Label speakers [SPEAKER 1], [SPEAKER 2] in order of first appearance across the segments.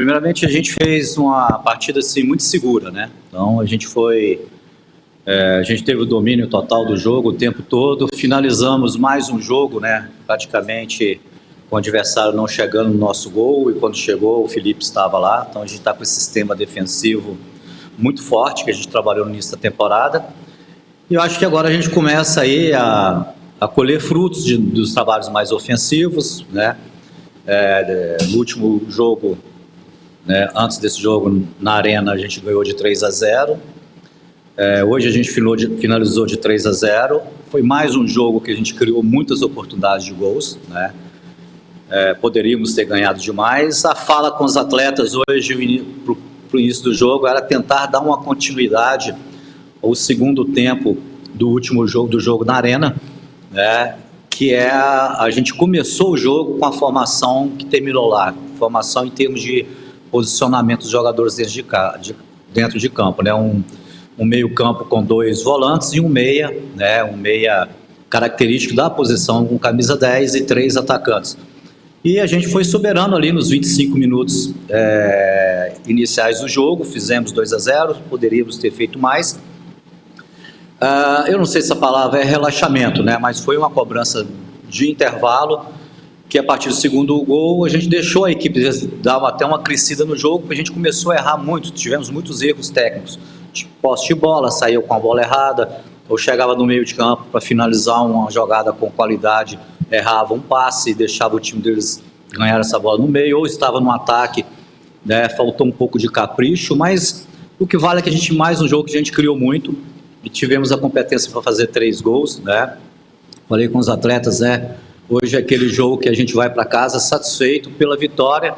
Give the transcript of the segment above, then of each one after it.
[SPEAKER 1] Primeiramente, a gente fez uma partida assim, muito segura, né? Então, a gente teve o domínio total do jogo o tempo todo. Finalizamos mais um jogo, né? Praticamente com o adversário não chegando no nosso gol, e quando chegou, o Felipe estava lá. Então, a gente está com esse sistema defensivo muito forte que a gente trabalhou no início da temporada. E eu acho que agora a gente começa aí a colher frutos dos trabalhos mais ofensivos, né? No último jogo, né, antes desse jogo na Arena, a gente ganhou de 3-0. Hoje a gente finalizou de 3-0. Foi mais um jogo que a gente criou muitas oportunidades de gols, né? Poderíamos ter ganhado demais. A fala com os atletas hoje, para o início do jogo, era tentar dar uma continuidade ao segundo tempo do último jogo, do jogo na Arena, né? Que a gente começou o jogo com a formação que terminou lá, formação em termos de posicionamento dos jogadores dentro de campo, né? Um meio campo com 2 volantes e um meia, né? Um meia característico da posição com camisa 10 e 3 atacantes. E a gente foi soberano ali nos 25 minutos iniciais do jogo, fizemos 2-0, poderíamos ter feito mais. Eu não sei se a palavra é relaxamento, né? Mas foi uma cobrança de intervalo, que a partir do segundo gol a gente deixou a equipe dar até uma crescida no jogo, porque a gente começou a errar muito, tivemos muitos erros técnicos, tipo posse de bola, saiu com a bola errada, ou chegava no meio de campo para finalizar uma jogada com qualidade, errava um passe e deixava o time deles ganhar essa bola no meio, ou estava no ataque, né? Faltou um pouco de capricho, mas o que vale é que a gente, mais um jogo que a gente criou muito, e tivemos a competência para fazer 3 gols, né? Falei com os atletas, né? Hoje é aquele jogo que a gente vai para casa satisfeito pela vitória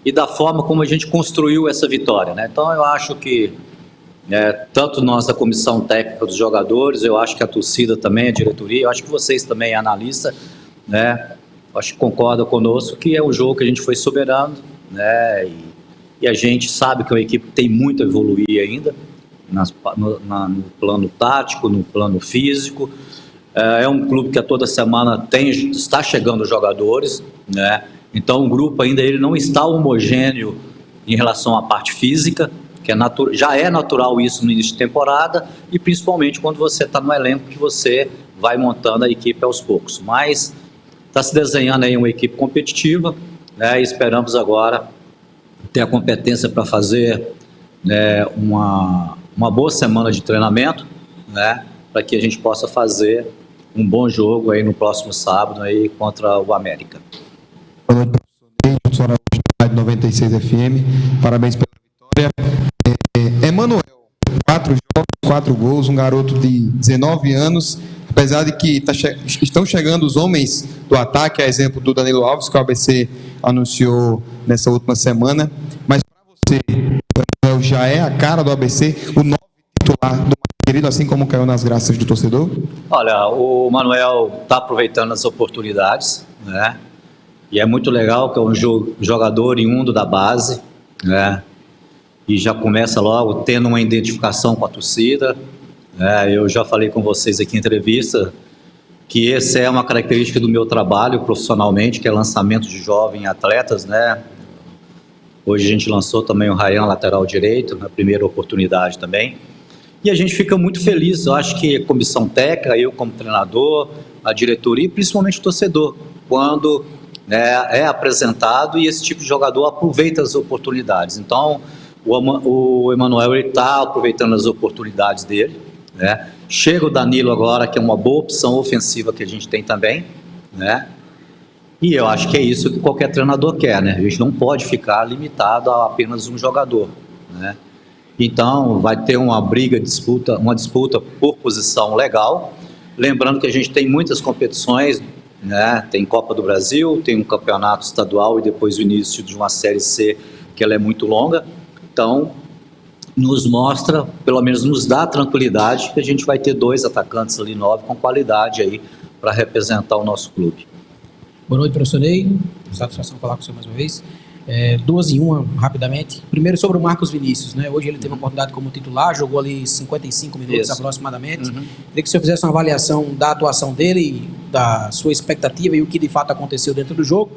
[SPEAKER 1] e da forma como a gente construiu essa vitória, né? Então eu acho que tanto nós da comissão técnica dos jogadores, eu acho que a torcida também, a diretoria, eu acho que vocês também, analistas, né? Acho que concordam conosco que é um jogo que a gente foi soberano, né? E a gente sabe que é uma equipe que tem muito a evoluir ainda, no plano tático, no plano físico. É um clube que a toda semana está chegando jogadores, né? Então o grupo ainda ele não está homogêneo em relação à parte física, que já é natural isso no início de temporada, e principalmente quando você está no elenco, que você vai montando a equipe aos poucos. Mas está se desenhando aí uma equipe competitiva, né? E esperamos agora ter a competência para fazer, né, uma boa semana de treinamento, né, para que a gente possa fazer um bom jogo aí no próximo sábado aí contra o América.
[SPEAKER 2] Boa noite, professor Ney, Rádio 96 FM, parabéns pela vitória. Emanuel, 4 jogos, 4 gols, um garoto de 19 anos, apesar de que estão chegando os homens do ataque, a exemplo do Danilo Alves, que o ABC anunciou nessa última semana, mas para você, o Emanuel já é a cara do ABC, o 9 titular do querido, assim como caiu nas graças do torcedor?
[SPEAKER 1] Olha, o Manuel está aproveitando as oportunidades, né? E é muito legal que é um jogador oriundo da base, né? E já começa logo tendo uma identificação com a torcida, né? Eu já falei com vocês aqui em entrevista que essa é uma característica do meu trabalho profissionalmente, que é lançamento de jovens atletas, né? Hoje a gente lançou também o Ryan, lateral direito, na primeira oportunidade também. E a gente fica muito feliz, eu acho que a comissão técnica, eu como treinador, a diretoria e principalmente o torcedor, quando, né, é apresentado e esse tipo de jogador aproveita as oportunidades. Então, o Emanuel está aproveitando as oportunidades dele, né? Chega o Danilo agora, que é uma boa opção ofensiva que a gente tem também, né? E eu acho que é isso que qualquer treinador quer, né? A gente não pode ficar limitado a apenas um jogador, né? Então, vai ter uma disputa por posição legal. Lembrando que a gente tem muitas competições, né? Tem Copa do Brasil, tem um campeonato estadual e depois o início de uma Série C, que ela é muito longa. Então, nos mostra, pelo menos nos dá tranquilidade, que a gente vai ter 2 atacantes ali, 9, com qualidade aí para representar o nosso clube.
[SPEAKER 3] Boa noite, professor Ney. Satisfação falar com o senhor mais uma vez. 2 em 1, rapidamente. Primeiro sobre o Marcos Vinícius, né? Hoje ele teve a oportunidade como titular, jogou ali 55 minutos aproximadamente. Queria que o senhor fizesse uma avaliação da atuação dele, da sua expectativa e o que de fato aconteceu dentro do jogo.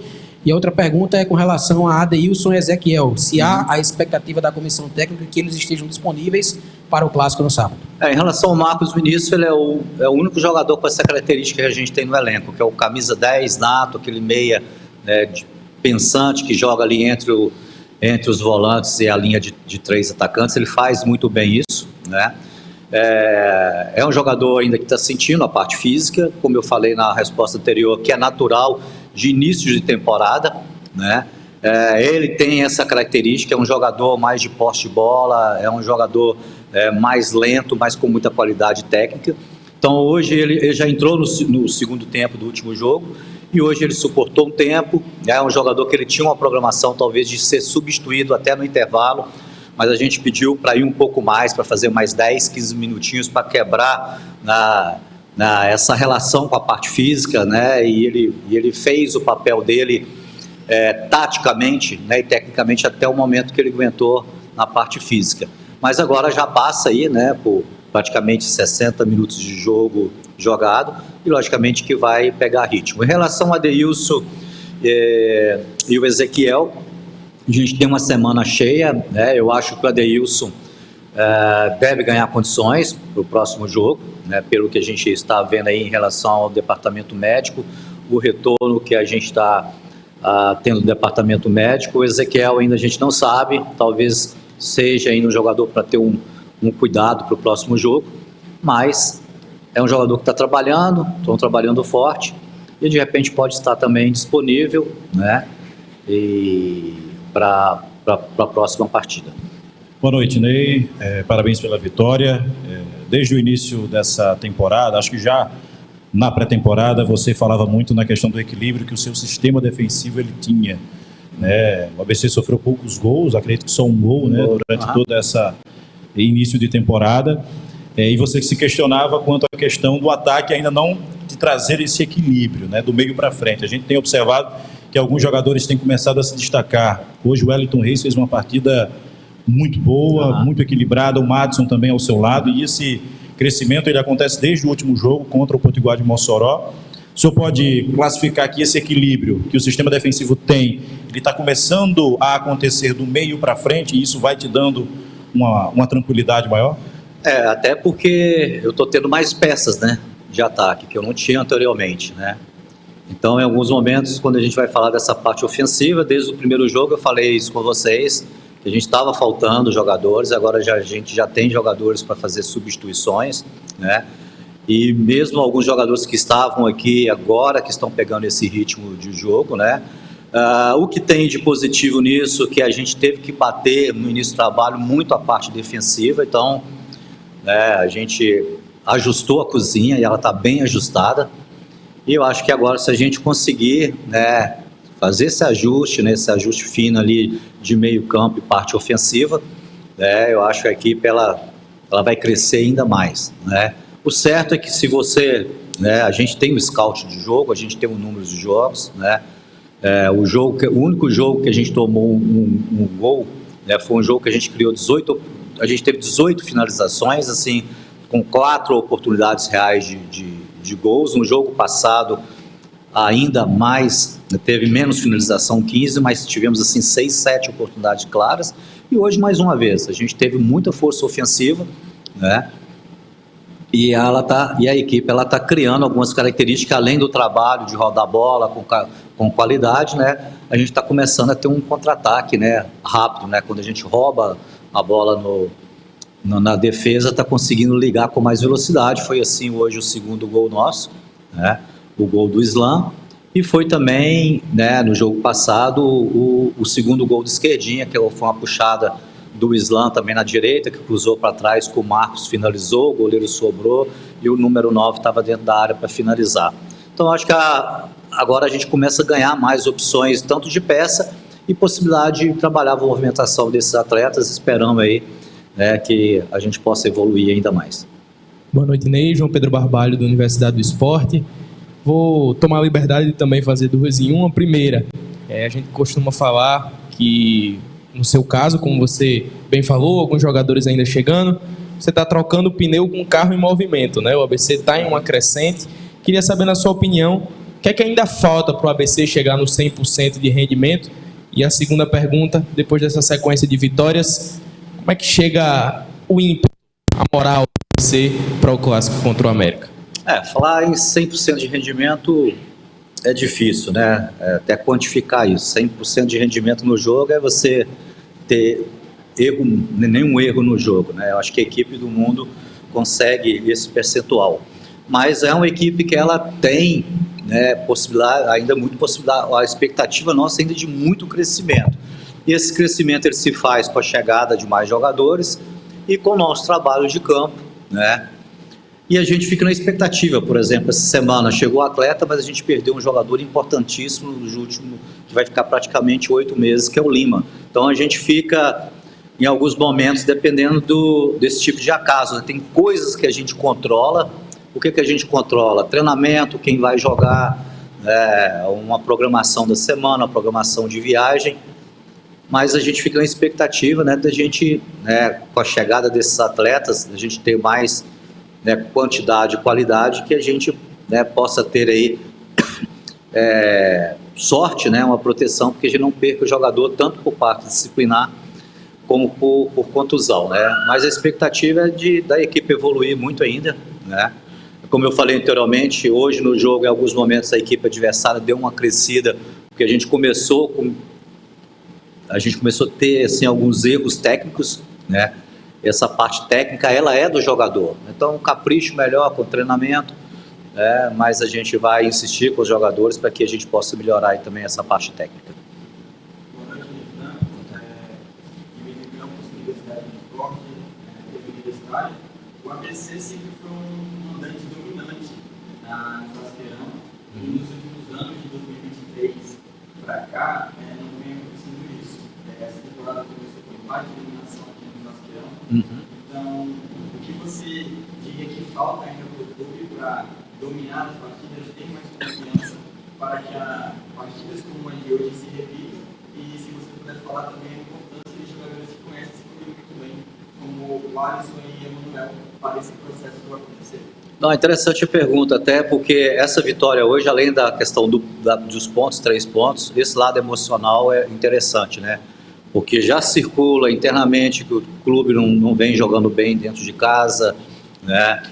[SPEAKER 3] E a outra pergunta é com relação a Adeilson e Ezequiel. Se há a expectativa da comissão técnica que eles estejam disponíveis para o clássico no sábado.
[SPEAKER 1] Em relação ao Marcos Vinícius, ele é o único jogador com essa característica que a gente tem no elenco, que é o camisa 10 nato, aquele meia pensante que joga ali entre os volantes e a linha de 3 atacantes. Ele faz muito bem isso, né? É um jogador ainda que está sentindo a parte física, como eu falei na resposta anterior, que é natural de início de temporada, né? Ele tem essa característica, é um jogador mais de posse de bola, é um jogador mais lento, mas com muita qualidade técnica. Então hoje ele já entrou no segundo tempo do último jogo e hoje ele suportou um tempo. É um jogador que ele tinha uma programação talvez de ser substituído até no intervalo, mas a gente pediu para ir um pouco mais, para fazer mais 10, 15 minutinhos para quebrar essa relação com a parte física, né? E ele fez o papel dele taticamente, né, e tecnicamente até o momento que ele aguentou na parte física. Mas agora já passa aí, né, por praticamente 60 minutos de jogo jogado e logicamente que vai pegar ritmo. Em relação a Adeilson e o Ezequiel, a gente tem uma semana cheia, né? Eu acho que o Adeilson deve ganhar condições para o próximo jogo, né? Pelo que a gente está vendo aí em relação ao departamento médico, o retorno que a gente está tendo do departamento médico. O Ezequiel ainda a gente não sabe, talvez seja ainda um jogador para ter um cuidado para o próximo jogo, mas é um jogador que está trabalhando, estão trabalhando forte e de repente pode estar também disponível, né? E para a próxima partida.
[SPEAKER 4] Boa noite, Ney. Parabéns pela vitória. Desde o início dessa temporada, acho que já na pré-temporada você falava muito na questão do equilíbrio que o seu sistema defensivo ele tinha, né? O ABC sofreu poucos gols, acredito que só um gol, né, durante todo essa início de temporada, e você se questionava quanto à questão do ataque ainda não de trazer esse equilíbrio, né, do meio para frente. A gente tem observado que alguns jogadores têm começado a se destacar. Hoje o Wellington Reis fez uma partida muito boa, muito equilibrada, o Madison também ao seu lado, e esse crescimento ele acontece desde o último jogo contra o Potiguar de Mossoró. O senhor pode classificar aqui esse equilíbrio que o sistema defensivo tem, ele está começando a acontecer do meio para frente e isso vai te dando uma tranquilidade maior?
[SPEAKER 1] Até porque eu estou tendo mais peças, né, de ataque que eu não tinha anteriormente, né? Então, em alguns momentos, quando a gente vai falar dessa parte ofensiva, desde o primeiro jogo eu falei isso com vocês, que a gente estava faltando jogadores, agora a gente já tem jogadores para fazer substituições, né? E mesmo alguns jogadores que estavam aqui agora, que estão pegando esse ritmo de jogo, né? O que tem de positivo nisso, que a gente teve que bater no início do trabalho muito a parte defensiva, então a gente ajustou a cozinha e ela está bem ajustada. E eu acho que agora, se a gente conseguir, né, fazer esse ajuste fino ali de meio campo e parte ofensiva, eu acho que a equipe ela vai crescer ainda mais, né? O certo é que se você, né, a gente tem o scout de jogo, a gente tem o número de jogos, né? O único jogo que a gente tomou um gol, né, foi um jogo que a gente criou a gente teve 18 finalizações, assim, com 4 oportunidades reais de gols. No jogo passado, ainda mais, teve menos finalização, 15, mas tivemos assim 6, 7 oportunidades claras. E hoje, mais uma vez, a gente teve muita força ofensiva, né? E a equipe está criando algumas características, além do trabalho de rodar a bola com qualidade, né? A gente está começando a ter um contra-ataque, né, rápido, né? Quando a gente rouba a bola na defesa, está conseguindo ligar com mais velocidade. Foi assim hoje o segundo gol nosso, né? O gol do Islam, e foi também, né, no jogo passado o segundo gol de esquerdinha, que foi uma puxada do Islam também na direita, que cruzou para trás, que o Marcos finalizou, o goleiro sobrou e o número 9 estava dentro da área para finalizar. Então acho que agora a gente começa a ganhar mais opções, tanto de peça e possibilidade de trabalhar a movimentação desses atletas, esperando aí, né, que a gente possa evoluir ainda mais.
[SPEAKER 5] Boa noite, Ney. João Pedro Barbalho, da Universidade do Esporte. Vou tomar a liberdade de também fazer 2 em 1. A primeira, a gente costuma falar que, no seu caso, como você bem falou, alguns jogadores ainda chegando, você está trocando o pneu com o carro em movimento, né? O ABC está em uma crescente. Queria saber, na sua opinião, o que é que ainda falta para o ABC chegar no 100% de rendimento? E a segunda pergunta, depois dessa sequência de vitórias, como é que chega o ímpeto, a moral do ABC para o clássico contra o América?
[SPEAKER 1] Falar em 100% de rendimento é difícil, né? Até quantificar isso. 100% de rendimento no jogo é você ter nenhum erro no jogo, né? Eu acho que a equipe do mundo consegue esse percentual. Mas é uma equipe que ela tem, né, possibilidade, ainda muito possibilidade, a expectativa nossa ainda de muito crescimento. E esse crescimento ele se faz com a chegada de mais jogadores e com o nosso trabalho de campo, né? E a gente fica na expectativa, por exemplo, essa semana chegou o atleta, mas a gente perdeu um jogador importantíssimo nos últimos, que vai ficar praticamente 8 meses, que é o Lima. Então a gente fica, em alguns momentos, dependendo desse tipo de acaso, né? Tem coisas que a gente controla. O que a gente controla? Treinamento, quem vai jogar, uma programação da semana, uma programação de viagem, mas a gente fica na expectativa, né, da gente, né, com a chegada desses atletas, a gente ter mais, né, quantidade e qualidade, que a gente, né, possa ter aí sorte, né, uma proteção, porque a gente não perca o jogador tanto por parte disciplinar como por contusão, né? Mas a expectativa é da equipe evoluir muito ainda, né? Como eu falei anteriormente, hoje no jogo, em alguns momentos, a equipe adversária deu uma crescida, porque a gente começou a ter assim, alguns erros técnicos, né? Essa parte técnica, ela é do jogador. Então, um capricho melhor com o treinamento, né? Mas a gente vai insistir com os jogadores para que a gente possa melhorar aí também essa parte técnica.
[SPEAKER 6] Boa noite, Fernando. Em campus, Universidade de Esporte, universitária, o ABC sempre foi um mandante dominante no Frasqueirão. E nos últimos anos, de 2023 para cá, não vem acontecendo isso. Essa temporada começou com empate de eliminação aqui no Frasqueirão. Então, o que você diria que falta ainda para o clube para dominar as partidas, ter mais confiança para que partidas como a de hoje se repitam? E se você puder falar também a importância de jogadores que conhecem esse clube muito bem, como o Alisson e o Emanuel, para esse processo acontecer.
[SPEAKER 1] Não, interessante a pergunta, até porque essa vitória hoje, além da questão dos pontos, 3 pontos, esse lado emocional é interessante, né? Porque já circula internamente que o clube não vem jogando bem dentro de casa, né?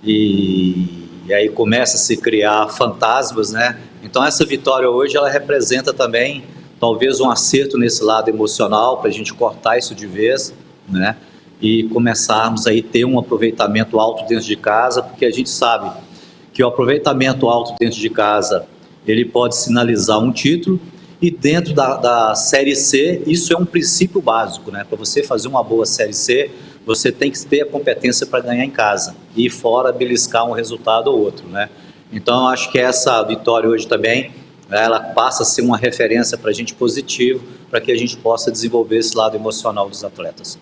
[SPEAKER 1] E aí começa a se criar fantasmas, né? Então essa vitória hoje, ela representa também talvez um acerto nesse lado emocional, para a gente cortar isso de vez, né? E começarmos aí ter um aproveitamento alto dentro de casa, porque a gente sabe que o aproveitamento alto dentro de casa, ele pode sinalizar um título, e dentro da Série C, isso é um princípio básico, né? Para você fazer uma boa Série C, você tem que ter a competência para ganhar em casa, e fora beliscar um resultado ou outro, né? Então, eu acho que essa vitória hoje também, ela passa a ser uma referência para a gente positivo, para que a gente possa desenvolver esse lado emocional dos atletas.